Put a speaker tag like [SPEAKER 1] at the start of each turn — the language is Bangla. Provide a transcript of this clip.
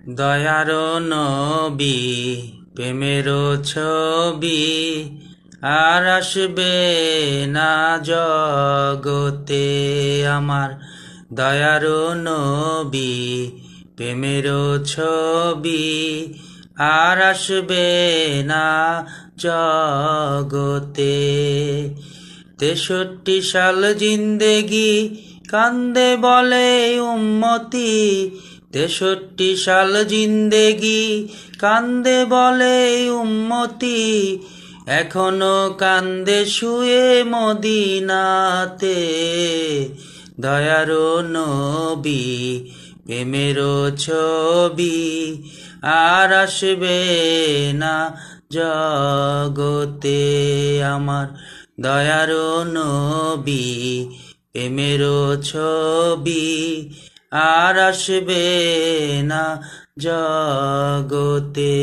[SPEAKER 1] দয়ারো নবী প্রেমেরও ছবি আর আসবে না জগতে আমার। দয়ারো নবী প্রেমেরও ছবি আর আসবে না জগতে। 63 সাল জিন্দেগি কান্দে বলে উম্মতি, 63 সাল জিন্দেগি কান্দে বলে উম্মতি, এখনো কান্দে শুয়ে মদিনাতে। দয়ারো নবী প্রেমেরও ছবি আর আসবে না জগতে আমার। দয়ারো নবী প্রেমেরও ছবি আর আসবে না জগতে।